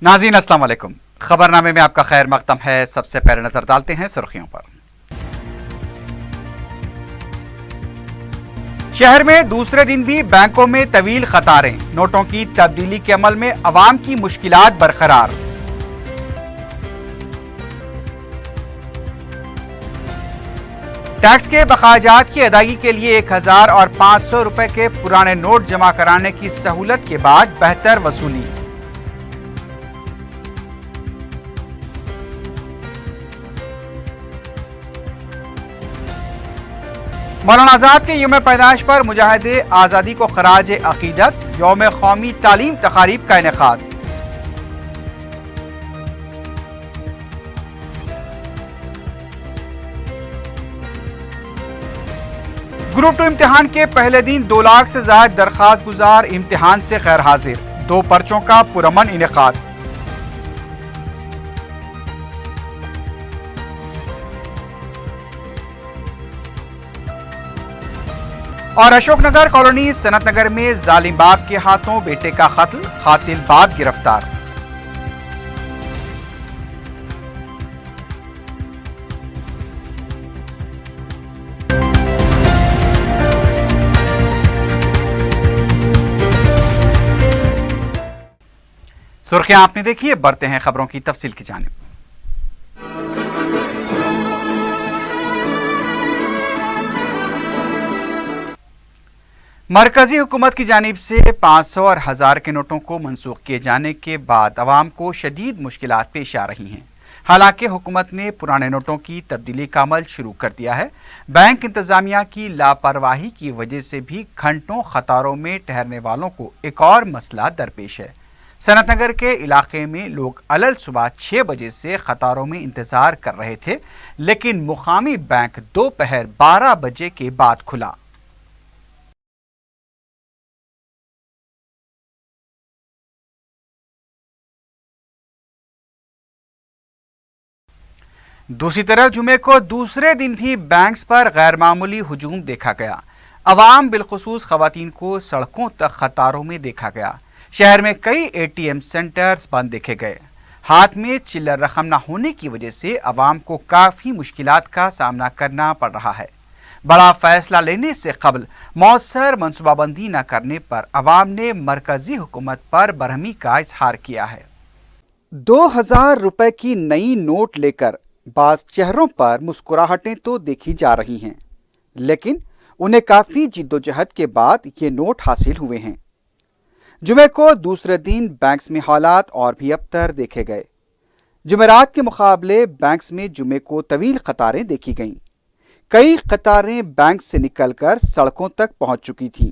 नाज़रीन अस्सलाम वालेकुम। खबरनामे में आपका खैर मकदम है। सबसे पहले नजर डालते हैं सुर्खियों पर। शहर में दूसरे दिन भी बैंकों में तवील कतारें, नोटों की तब्दीली के अमल में अवाम की मुश्किलात बरकरार। टैक्स के बकायाजात की अदायगी के लिए 1000 और 500 रुपए के पुराने नोट जमा कराने की सहूलत के बाद बेहतर वसूली। मौलाना आजाद के यौम पैदाइश पर मुजाहिदे आज़ादी को खराज अकीदत, यौम कौमी तालीम तकारीब का इनेकाद। ग्रुप 2 इम्तिहान के पहले दिन 2 लाख से ज्यादा दरखास्त गुजार इम्तिहान से गैर हाजिर, 2 पर्चों का पुरअमन इनेकाद। और अशोकनगर कॉलोनी सनत नगर में जालिम बाप के हाथों बेटे का कत्ल, कातिल बाप गिरफ्तार। सुर्खियां आपने देखी है, बढ़ते हैं खबरों की तफसील की जानिब। मरकजी हुकूमत की जानिब से 500 और 1000 के नोटों को मनसूख किए जाने के बाद अवाम को शदीद मुश्किलात पेश आ रही हैं। हालांकि हुकूमत ने पुराने नोटों की तब्दीली का अमल शुरू कर दिया है। बैंक इंतजामिया की लापरवाही की वजह से भी घंटों कतारों में ठहरने वालों को एक और मसला दरपेश है। सनत नगर के इलाके में लोग अलल सुबह 6 बजे से कतारों में इंतजार कर रहे थे, लेकिन मुकामी बैंक दोपहर 12 बजे के बाद खुला। दूसरी तरफ जुमे को दूसरे दिन भी बैंक्स पर गैर मामूली हुजूम देखा गया। अवाम बिलखुसूस खवातीन को सड़कों तक कतारों में देखा गया। शहर में कई ATM सेंटर्स बंद देखे गए। हाथ में चिल्लर रकम न होने की वजह से अवाम को काफ़ी मुश्किलात का सामना करना पड़ रहा है। बड़ा फैसला लेने से कबल मौसर मनसूबाबंदी न करने पर अवाम ने मरकजी हुकूमत पर बरहमी का इजहार किया है। 2000 रुपए की नई नोट लेकर बाज चेहरों पर मुस्कुराहटें तो देखी जा रही हैं, लेकिन उन्हें काफ़ी जिद्दोजहद के बाद ये नोट हासिल हुए हैं। जुमे को दूसरे दिन बैंक्स में हालात और भी अबतर देखे गए। जुमेरात के मुकाबले बैंक्स में जुमे को तवील कतारें देखी गईं। कई कतारें बैंक से निकलकर सड़कों तक पहुंच चुकी थीं।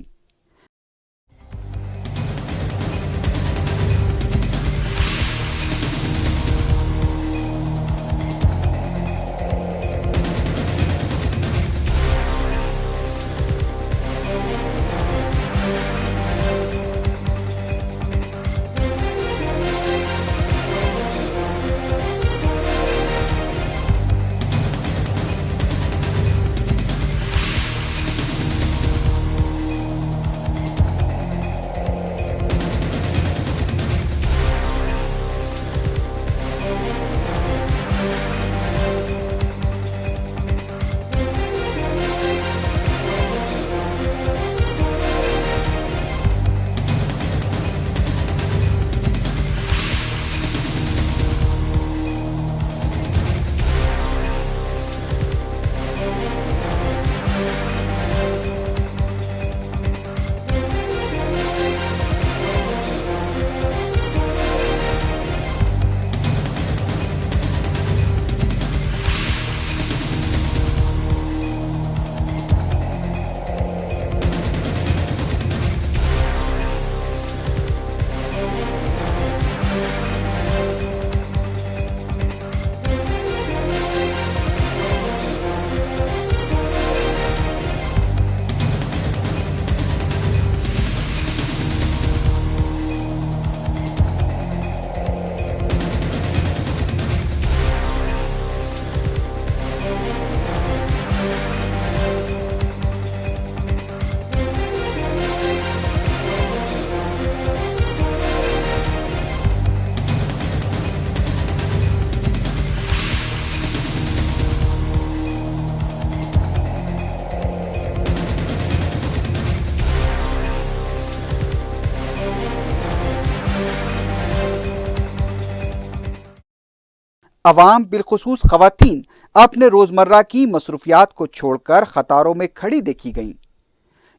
अवाम बिलखुसूस खवातीन अपने रोजमर्रा की मसरूफियात को छोड़कर कतारों में खड़ी देखी गईं।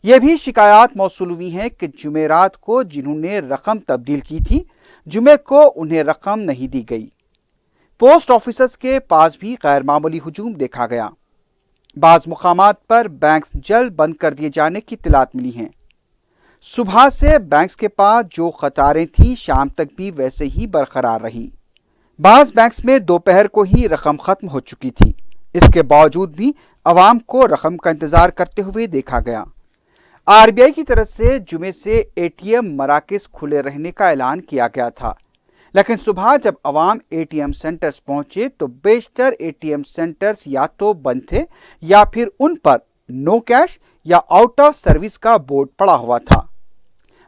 ये भी शिकायत मौसूल हुई हैं कि जुमेरात को जिन्होंने रकम तब्दील की थी, जुमे को उन्हें रकम नहीं दी गई। पोस्ट ऑफिसर्स के पास भी गैर मामूली हुजूम देखा गया। बाज़ मुकामात पर बैंक्स जल्द बंद कर दिए जाने की इत्तलात मिली हैं। सुबह से बैंक्स के पास जो कतारें थी शाम तक भी वैसे ही बरकरार रहीं। बाज़ बैंक्स में दोपहर को ही रकम ख़त्म हो चुकी थी। इसके बावजूद भी अवाम को रकम का इंतज़ार करते हुए देखा गया। आरबीआई की तरफ से जुमे से एटीएम मराकज़ खुले रहने का ऐलान किया गया था, लेकिन सुबह जब अवाम एटीएम सेंटर्स पहुंचे तो बेशतर एटीएम सेंटर्स या तो बंद थे या फिर उन पर नो कैश या आउट ऑफ सर्विस का बोर्ड पड़ा हुआ था।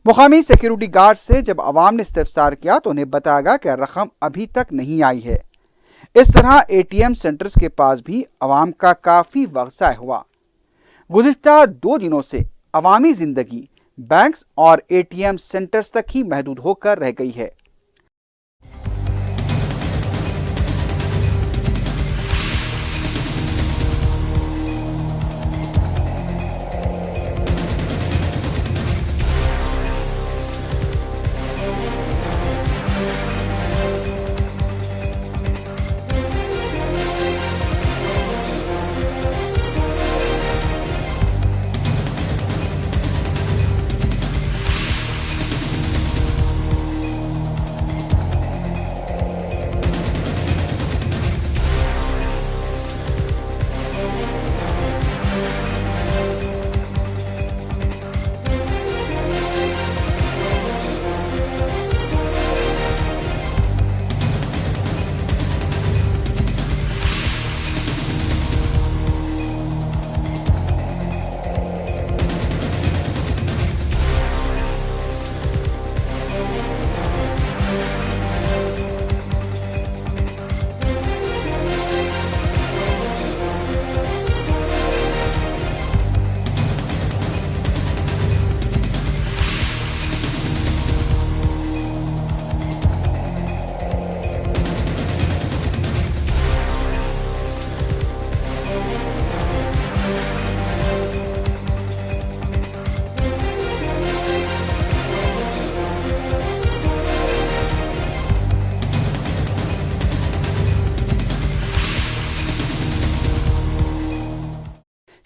मुकामी सिक्योरिटी गार्ड से जब अवाम ने इस्तफसार किया तो उन्हें बताया गया कि रकम अभी तक नहीं आई है। इस तरह एटीएम सेंटर्स के पास भी अवाम का काफ़ी वक्त ज़ाया हुआ। गुज़िश्ता 2 दिनों से अवामी ज़िंदगी बैंक्स और एटीएम सेंटर्स तक ही महदूद होकर रह गई है।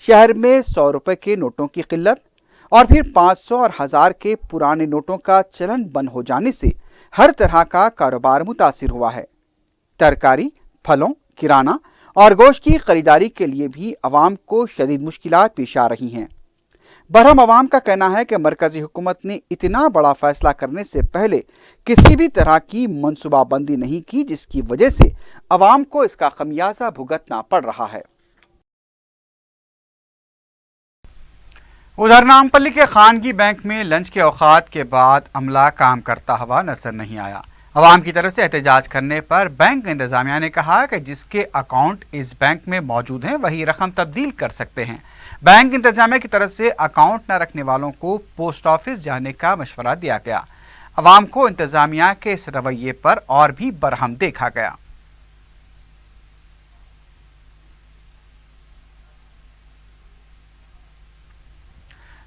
शहर में 100 रुपए के नोटों की किल्लत और फिर 500 और 1000 के पुराने नोटों का चलन बंद हो जाने से हर तरह का कारोबार मुतासिर हुआ है। तरकारी, फलों, किराना और गोश्त की खरीदारी के लिए भी अवाम को शदीद मुश्किलात पेश आ रही हैं। बरहम अवाम का कहना है कि मरकजी हुकूमत ने इतना बड़ा फैसला करने से पहले किसी भी तरह की मनसूबाबंदी नहीं की, जिसकी वजह से अवाम को इसका खमियाजा भुगतना पड़ रहा है। उधर नामपल्ली के खानगी बैंक में लंच के औकात के बाद अमला काम करता हुआ नजर नहीं आया। अवाम की तरफ से एहतजाज करने पर बैंक इंतजामिया ने कहा कि जिसके अकाउंट इस बैंक में मौजूद हैं वही रकम तब्दील कर सकते हैं। बैंक इंतजामिया की तरफ से अकाउंट न रखने वालों को पोस्ट ऑफिस जाने का मशवरा दिया गया। अवाम को इंतजामिया के इस रवैये पर और भी बरहम देखा गया।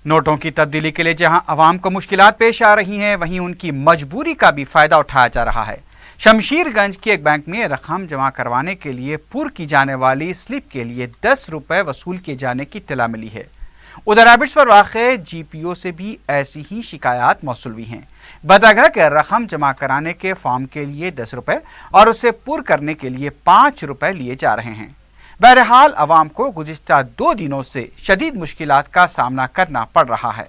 नोटों की तब्दीली के लिए जहां अवाम को मुश्किलात पेश आ रही हैं, वहीं उनकी मजबूरी का भी फायदा उठाया जा रहा है। शमशीरगंज के एक बैंक में रकम जमा करवाने के लिए पुर की जाने वाली स्लिप के लिए 10 रुपए वसूल किए जाने की इत्तला मिली है। उधर रैबिट्स पर वाक़े जीपीओ से भी ऐसी ही शिकायत मौसूल हुई हैं। बताया कि रकम जमा कराने के फॉर्म के लिए 10 रुपए और उसे पुर करने के लिए 5 रुपए लिए जा रहे हैं। बहरहाल अवाम को गुज़िश्ता 2 दिनों से शदीद मुश्किलात का सामना करना पड़ रहा है।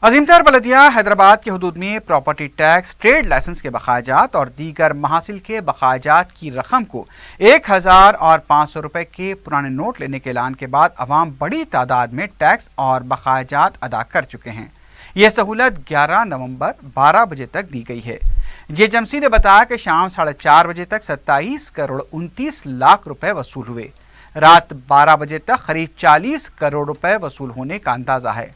अजीमतर बलदिया हैदराबाद के हुदूद में प्रॉपर्टी टैक्स, ट्रेड लाइसेंस के बकायाजात और दीगर महासिल के बकायाजात की रकम को 1000 और 500 रुपए के पुराने नोट लेने के ऐलान के बाद अवाम बड़ी तादाद में टैक्स और बकायाजात अदा कर चुके हैं। यह सहूलत 11 नवंबर 12 बजे तक दी गई है। जेएचएमसी ने बताया कि शाम 4:30 बजे तक 27 करोड़ 29 लाख रुपए वसूल हुए। रात 12 बजे तक करीब 40 करोड़ रुपए वसूल होने का अंदाजा है।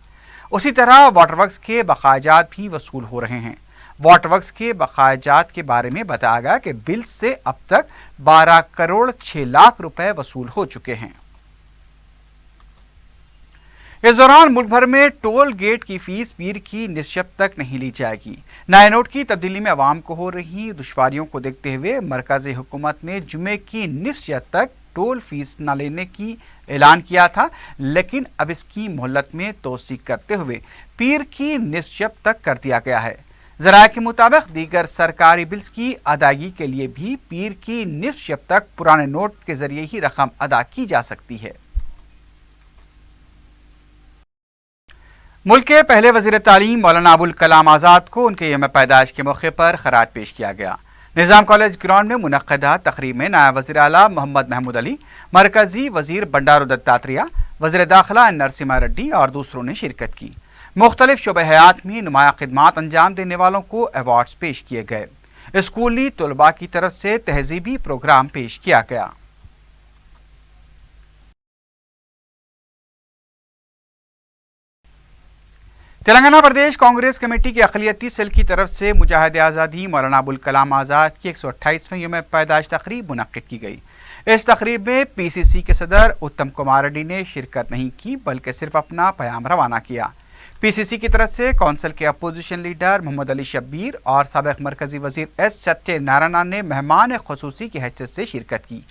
उसी तरह वाटर वर्क्स के बकायाजात भी वसूल हो रहे हैं। واٹر ورکس کے بقایا جات کے بارے میں بتایا گیا کہ بل سے اب تک 12 کروڑ 6 لاکھ روپے وصول ہو چکے ہیں۔ اس دوران ملک بھر میں ٹول گیٹ کی فیس پیر کی نصف شب تک نہیں لی جائے گی۔ نئے نوٹ کی تبدیلی میں عوام کو ہو رہی دشواریوں کو دیکھتے ہوئے مرکزی حکومت نے جمعے کی نصف شب تک ٹول فیس نہ لینے کی اعلان کیا تھا، لیکن اب اس کی مہلت میں توسیع کرتے ہوئے پیر کی نصف شب تک کر دیا گیا ہے۔ ذرائع کے مطابق دیگر سرکاری بلز کی ادائیگی کے لیے بھی پیر کی نصف شب تک پرانے نوٹ کے ذریعے ہی رقم ادا کی جا سکتی ہے۔ ملک کے پہلے وزیر تعلیم مولانا ابوالکلام آزاد کو ان کے یوم پیدائش کے موقع پر خراج پیش کیا گیا۔ نظام کالج گراؤنڈ میں منعقدہ تقریب میں نائب وزیر اعلیٰ محمد محمود علی، مرکزی وزیر بنڈارو دتاتریہ، وزیر داخلہ نرسمہا ریڈی اور دوسروں نے شرکت کی۔ مختلف شعبہ حیات میں نمایاں خدمات انجام دینے والوں کو ایوارڈز پیش کیے گئے۔ اسکولی طلباء کی طرف سے تہذیبی پروگرام پیش کیا گیا۔ تلنگانہ پردیش کانگریس کمیٹی کی اقلیتی سیل کی طرف سے مجاہد آزادی مولانا ابوالکلام آزاد کی 128ویں یوم پیدائش تقریب منعقد کی گئی۔ اس تقریب میں پی سی سی کے صدر اتم کمار ریڈی نے شرکت نہیں کی بلکہ صرف اپنا پیام روانہ کیا۔ پی سی سی کی طرف سے کونسل کے اپوزیشن لیڈر محمد علی شبیر اور سابق مرکزی وزیر ایس ستیہ نارائنا نے مہمان خصوصی کی حیثیت سے شرکت کی۔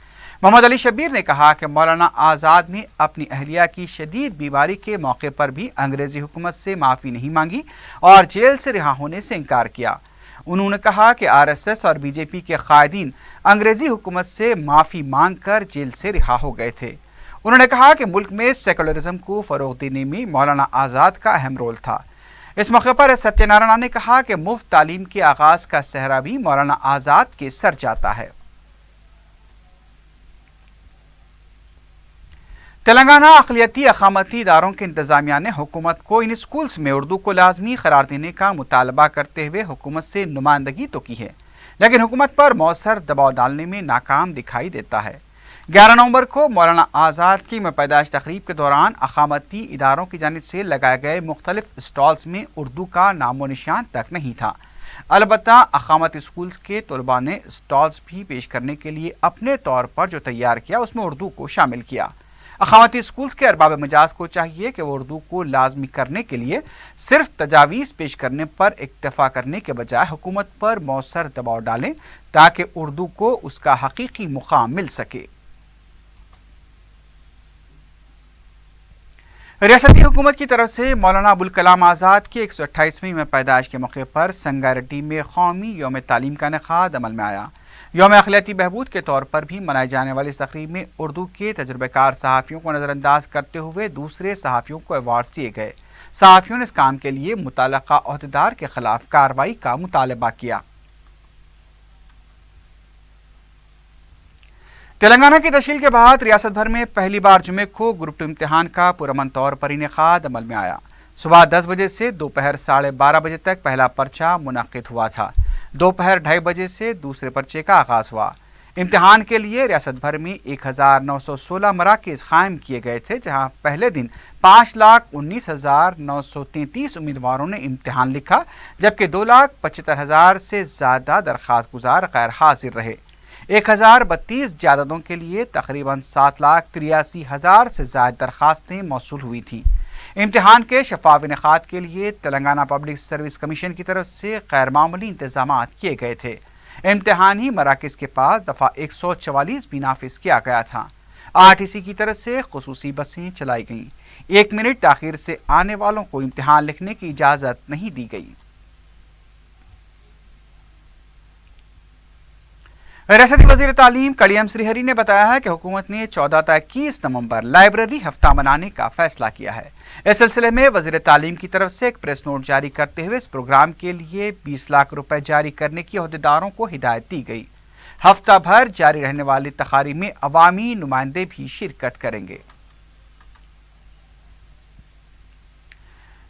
محمد علی شبیر نے کہا کہ مولانا آزاد نے اپنی اہلیہ کی شدید بیماری کے موقع پر بھی انگریزی حکومت سے معافی نہیں مانگی اور جیل سے رہا ہونے سے انکار کیا۔ انہوں نے کہا کہ آر ایس ایس اور بی جے پی کے قائدین انگریزی حکومت سے معافی مانگ کر جیل سے رہا ہو گئے تھے۔ انہوں نے کہا کہ ملک میں سیکولرزم کو فروغ دینے میں مولانا آزاد کا اہم رول تھا۔ اس موقع پر ستیہ نارائنا نے کہا کہ مفت تعلیم کے آغاز کا سہرا بھی مولانا آزاد کے سر جاتا ہے۔ تلنگانہ اقلیتی اقامتی اداروں کے انتظامیہ نے حکومت کو ان اسکولز میں اردو کو لازمی قرار دینے کا مطالبہ کرتے ہوئے حکومت سے نمائندگی تو کی ہے، لیکن حکومت پر مؤثر دباؤ ڈالنے میں ناکام دکھائی دیتا ہے۔ 11 نومبر کو مولانا آزاد کی یوم پیدائش تقریب کے دوران اقامتی اداروں کی جانب سے لگائے گئے مختلف اسٹالز میں اردو کا نام و نشان تک نہیں تھا۔ البتہ اقامتی اسکولز کے طلباء نے اسٹالز بھی پیش کرنے کے لیے اپنے طور پر جو تیار کیا اس میں اردو کو شامل کیا۔ اقامتی اسکولز کے ارباب مجاز کو چاہیے کہ وہ اردو کو لازمی کرنے کے لیے صرف تجاویز پیش کرنے پر اکتفا کرنے کے بجائے حکومت پر مؤثر دباؤ ڈالیں تاکہ اردو کو اس کا حقیقی مقام مل سکے۔ ریاستی حکومت کی طرف سے مولانا ابوالکلام آزاد کی 128ویں یوم پیدائش کے موقع پر سنگاریڈی میں قومی یوم تعلیم کا انعقاد عمل میں آیا۔ یوم اقلیتی بہبود کے طور پر بھی منائی جانے والی اس تقریب میں اردو کے تجربہ کار صحافیوں کو نظر انداز کرتے ہوئے دوسرے صحافیوں کو ایوارڈ دیے گئے۔ صحافیوں نے اس کام کے لیے متعلقہ عہدیدار کے خلاف کارروائی کا مطالبہ کیا۔ تلنگانہ کی تشکیل کے بعد ریاست بھر میں پہلی بار جمعے کو گروپ 2 امتحان کا پرامن طور پر انعقاد عمل میں آیا۔ صبح 10 بجے سے دوپہر 12:30 بجے تک پہلا پرچہ منعقد ہوا تھا۔ دوپہر 2:30 بجے سے دوسرے پرچے کا آغاز ہوا۔ امتحان کے لیے ریاست بھر میں 1916 مراکز قائم کیے گئے تھے، جہاں پہلے دن 5,19,933 امیدواروں نے امتحان لکھا، جبکہ 2,75,000 سے زیادہ درخواست گزار غیر حاضر رہے۔ 1,032 جائیدادوں کے لیے تقریباً 7,83,000 سے زائد درخواستیں موصول ہوئی تھیں۔ امتحان کے شفاف انعقاد کے لیے تلنگانہ پبلک سروس کمیشن کی طرف سے غیر معمولی انتظامات کیے گئے تھے۔ امتحانی مراکز کے پاس دفعہ 144 بھی نافذ کیا گیا تھا۔ RTC کی طرف سے خصوصی بسیں چلائی گئیں۔ 1 منٹ تاخیر سے آنے والوں کو امتحان لکھنے کی اجازت نہیں دی گئی۔ ریاستی وزیر تعلیم کڑیم سری ہری نے بتایا ہے کہ حکومت نے 14 تا 21 نومبر لائبریری ہفتہ منانے کا فیصلہ کیا ہے۔ اس سلسلے میں وزیر تعلیم کی طرف سے ایک پریس نوٹ جاری کرتے ہوئے اس پروگرام کے لیے 20 لاکھ روپے جاری کرنے کی عہدیداروں کو ہدایت دی گئی۔ ہفتہ بھر جاری رہنے والی تقاریب میں عوامی نمائندے بھی شرکت کریں گے۔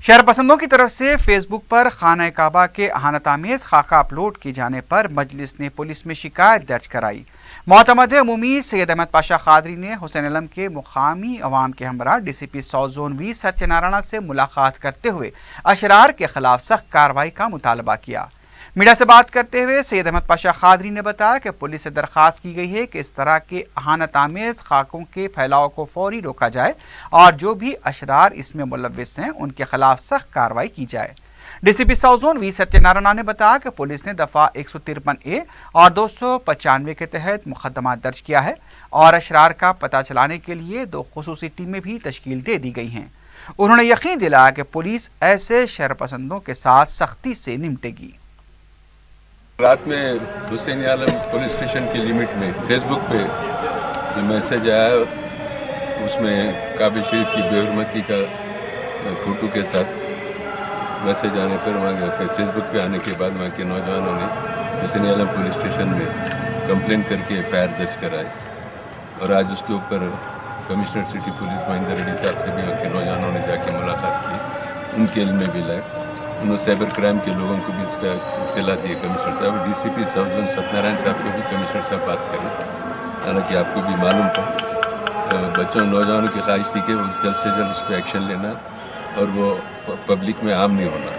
شہر پسندوں کی طرف سے فیس بک پر خانہ کعبہ کے اہانت آمیز خاکہ اپلوڈ کیے جانے پر مجلس نے پولیس میں شکایت درج کرائی۔ معتمد عمومی سید احمد پاشا قادری نے حسین علم کے مقامی عوام کے ہمراہ DCP ساؤتھ زون وی ستیہ نارائنا سے ملاقات کرتے ہوئے اشرار کے خلاف سخت کارروائی کا مطالبہ کیا۔ मीडिया से बात करते हुए सैयद अहमद पाशा खादरी ने बताया कि पुलिस से दरख्वास्त की गई है कि इस तरह के अहानत आमेज खाकों के फैलाव को फौरी रोका जाए और जो भी अशरार इसमें मुलव्विस हैं उनके खिलाफ सख्त कार्रवाई की जाए। DCP south zone V Satyanarayana ने बताया कि पुलिस ने दफा 153A और 295 के तहत मुकदमा दर्ज किया है और अशरार का पता चलाने के लिए 2 खुसूसी टीमें भी तश्कील दे दी गई हैं। उन्होंने यकीन दिलाया कि पुलिस ऐसे शरपसंदों के साथ सख्ती से निपटेगी। रात में हुसैन आलम पुलिस स्टेशन की लिमिट में फेसबुक पे जो मैसेज आया उसमें काबे शरीफ की बेहुरमती का फोटो के साथ मैसेज आने पर वहाँ फेसबुक पे आने के बाद वहाँ के नौजवानों ने हुसैन आलम पुलिस स्टेशन में कंप्लेंट करके FIR दर्ज कराई और आज उसके ऊपर commissioner city police Mahendra Reddy साहब से भी वहाँ के नौजवानों ने जाके मुलाकात की, उनके इल्म में भी लाए। उन्होंने साइबर क्राइम के लोगों को भी इसका इत्तला दी कमिश्नर साहब। DCP साउथ जोन सत्यनारायण साहब को भी कमिश्नर साहब बात करें, हालांकि आपको भी मालूम था बच्चों नौजवानों की ख्वाहिश थी कि वो जल्द से जल्द उस पर एक्शन लेना और वो पब्लिक में आम नहीं होना।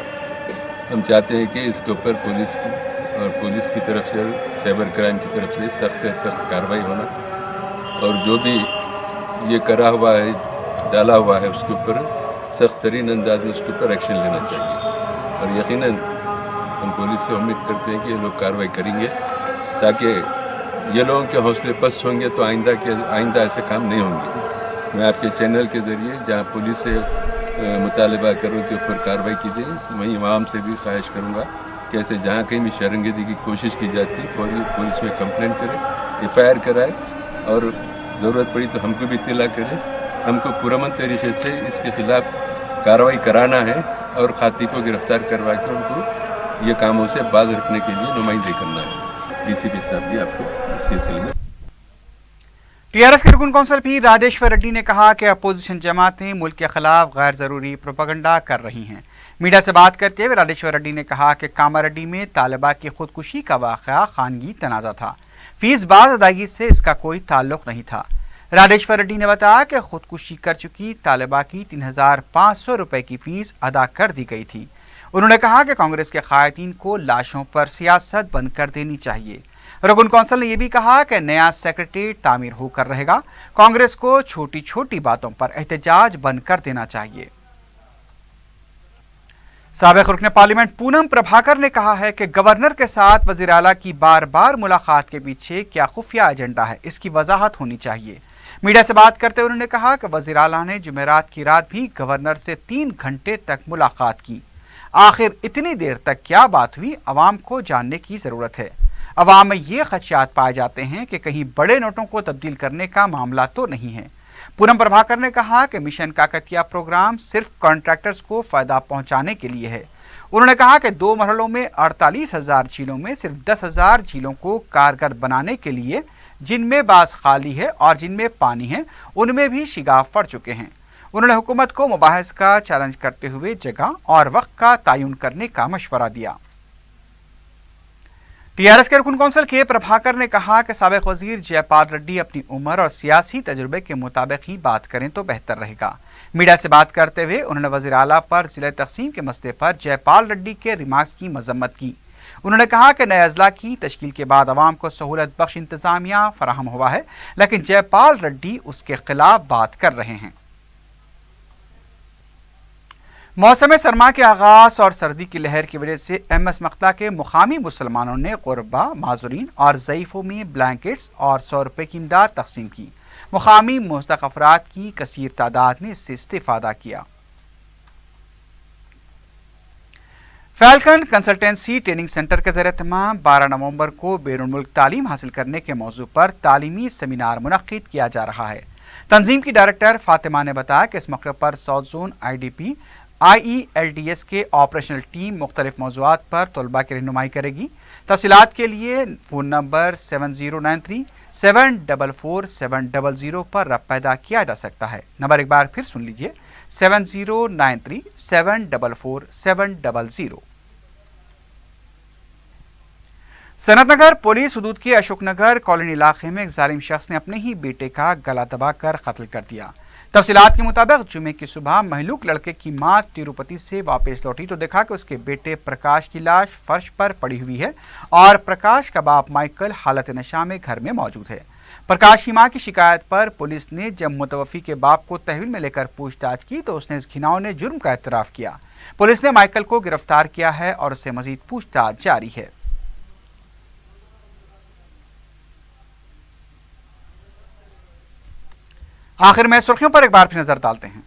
हम चाहते हैं कि इसके ऊपर पुलिस की तरफ से साइबर क्राइम की तरफ से सख्त कार्रवाई होना और जो भी ये करा हुआ है डाला हुआ है उसके ऊपर सख्त तरीन अंदाज में उसके ऊपर एक्शन लेना चाहिए और यकीनन हम पुलिस से उम्मीद करते हैं कि ये लोग कार्रवाई करेंगे ताकि ये लोगों के हौसले पस्त होंगे तो आइंदा ऐसे काम नहीं होंगे। मैं आपके चैनल के ज़रिए जहाँ पुलिस से मुतालबा करूँ के ऊपर कार्रवाई की जाए, वहीं आवाम से भी ख्वाहिश करूँगा कि ऐसे जहाँ कहीं भी शर्मिंदगी की कोशिश की जाती है फौरी पुलिस में कंप्लेंट करें, FIR कराए और ज़रूरत पड़ी तो हमको भी इत्तला करें। हमको पुरअमन तरीके से इसके खिलाफ कार्रवाई कराना है और खाती को गिरफ्तार करवा के उनको ये कामों से बाज रखने के लिए नुमाइंदगी करना है। DCP साहब जी आपको इस सिलसिले में। टीआरएस के रुकन कौंसल पी राजेश्वर रेड्डी ने कहा कि अपोजिशन जमातें मुल्क के खिलाफ गैर जरूरी प्रोपेगेंडा कर रही हैं। मीडिया से बात करते हुए राजेश्वर रेड्डी ने कहा कि कामारेड्डी में तालिबा की खुदकुशी का वाक़या खानगी तनाज़ा था, फीस बाज अदायगी से इसका कोई ताल्लुक नहीं था। राजेश्वर रेड्डी ने बताया कि खुदकुशी कर चुकी तालिबा की 3500 रुपए की फीस अदा कर दी गई थी। उन्होंने कहा कि कांग्रेस के क़ायदीन को लाशों पर सियासत बंद कर देनी चाहिए। रुकन कौंसल ने यह भी कहा कि नया सेक्रेटेरिएट तामीर होकर रहेगा, कांग्रेस को छोटी छोटी बातों पर एहतजाज बंद कर देना चाहिए। साबिक़ रुकन पार्लियामेंट पूनम प्रभाकर ने कहा है कि गवर्नर के साथ वज़ीर आला की बार बार मुलाकात के पीछे क्या खुफिया एजेंडा है, इसकी वजाहत होनी चाहिए। मीडिया से बात करते हुए उन्होंने कहा कि वज़ीर आला ने जुमेरात की रात भी गवर्नर से 3 घंटे तक मुलाकात की। आखिर इतनी देर तक क्या बात हुई, अवाम को जानने की ज़रूरत है। अवाम में ये खदशात पाए जाते हैं कि कहीं बड़े नोटों को तब्दील करने का मामला तो नहीं है। पूनम प्रभाकर ने कहा कि मिशन काकतिया प्रोग्राम सिर्फ कॉन्ट्रैक्टर्स को फ़ायदा पहुंचाने के लिए है। उन्होंने कहा कि 2 मरहलों में 48,000 झीलों में सिर्फ 10,000 झीलों को कारगर बनाने के लिए, जिनमें बास खाली है और जिनमें पानी है, उनमें भी शिगाफ पड़ चुके हैं। उन्होंने हुकूमत को मुबाहिस का चैलेंज करते हुए जगह और वक्त का तयन करने का मशवरा दिया। टीआरएस के रुकन कौंसल के प्रभाकर ने कहा कि साबिक़ वज़ीर जयपाल रेड्डी अपनी उम्र और सियासी तजुर्बे के मुताबिक ही बात करें तो बेहतर रहेगा। मीडिया से बात करते हुए उन्होंने वज़ीर आला पर ज़िला तक़सीम के मसले पर जयपाल रेड्डी के रिमार्क्स की मजम्मत की। उन्होंने कहा कि नए अजला की तश्कील के बाद अवाम को सहूलत बख्श इंतजामिया फराहम हुआ है, लेकिन जयपाल रेड्डी उसके खिलाफ बात कर रहे हैं। मौसम सरमा के आगाज और सर्दी की लहर की वजह से MS मक्ता के मुकामी मुसलमानों ने गुरबा, माजूरीन और ज़ईफ़ों में ब्लैंकेट्स और 100 रुपये की इमदाद तकसीम की। मुकामी मुस्तक अफराद की कसीर तादाद ने इससे इस्तिफादा किया। फैल्कन कंसल्टेंसी ट्रेनिंग सेंटर के ज़रिए तमाम 12 नवंबर को बैरून मुल्क तालीम हासिल करने के मौजू पर तालीमी सेमिनार मुनक्किद किया जा रहा है। तंजीम की डायरेक्टर फातिमा ने बताया कि इस मौके पर साउथ जोन IDP IELTS के ऑपरेशनल टीम मुख्तलिफ मौज़ूआत पर तलबा की रहनुमाई करेगी। तफसीलात के लिए फ़ोन नंबर 7093-744-700 पर रब्ता पैदा किया जा सकता है। नंबर एक बार फिर सुन लीजिए, 7093-744-700। सनतनगर पुलिस हदूद के अशोक नगर कॉलोनी इलाके में एक जालिम शख्स ने अपने ही बेटे का गला दबाकर कत्ल कर दिया। तफसीलात के मुताबिक जुमे की सुबह महलूक लड़के की मां तिरुपति से वापस लौटी तो देखा कि उसके बेटे प्रकाश की लाश फर्श पर पड़ी हुई है और प्रकाश का बाप माइकल हालत नशा में घर में मौजूद है। प्रकाश की मां की शिकायत पर पुलिस ने जब मुतवफ़ी के बाप को तहवील में लेकर पूछताछ की तो उसने इस घिनौने जुर्म का एतराफ़ किया। पुलिस ने माइकल को गिरफ्तार किया है और उससे मजीद पूछताछ जारी है। आखिर में सुर्खियों पर एक बार फिर नजर डालते हैं।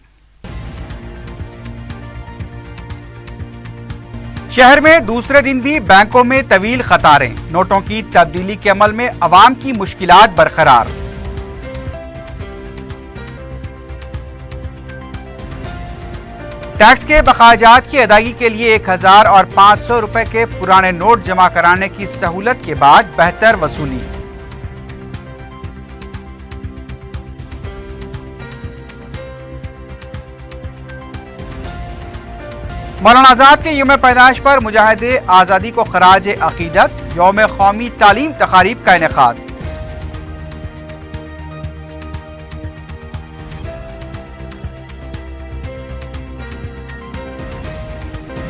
शहर में दूसरे दिन भी बैंकों में तवील कतारें, नोटों की तब्दीली के अमल में अवाम की मुश्किलात बरकरार। टैक्स के बकायाजात की अदायगी के लिए 1000 और 500 रुपए के पुराने नोट जमा कराने की सहूलत के बाद बेहतर वसूली। मौलाना आजाद के यौम पैदाइश पर मुजाहिदे आज़ादी को खराज अकीदत, यौम कौमी तालीम तकारीब का इनेकाद।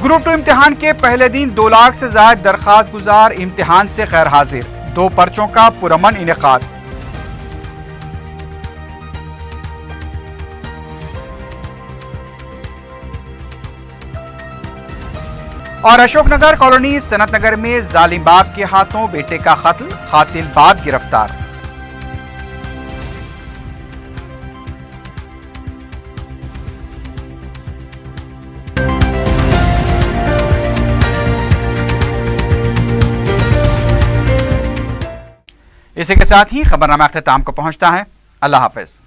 ग्रुप 2 इम्तिहान के पहले दिन 2 लाख से ज्यादा दरख्वास्त गुजार इम्तिहान से गैर हाजिर, 2 पर्चों का पुरअमन इनेकाद। और अशोकनगर कॉलोनी सनत नगर में जालिम बाप के हाथों बेटे का कत्ल, कातिल बाप गिरफ्तार। इसी के साथ ही खबरनामा अख्ताम को पहुंचता है। अल्लाह हाफिज।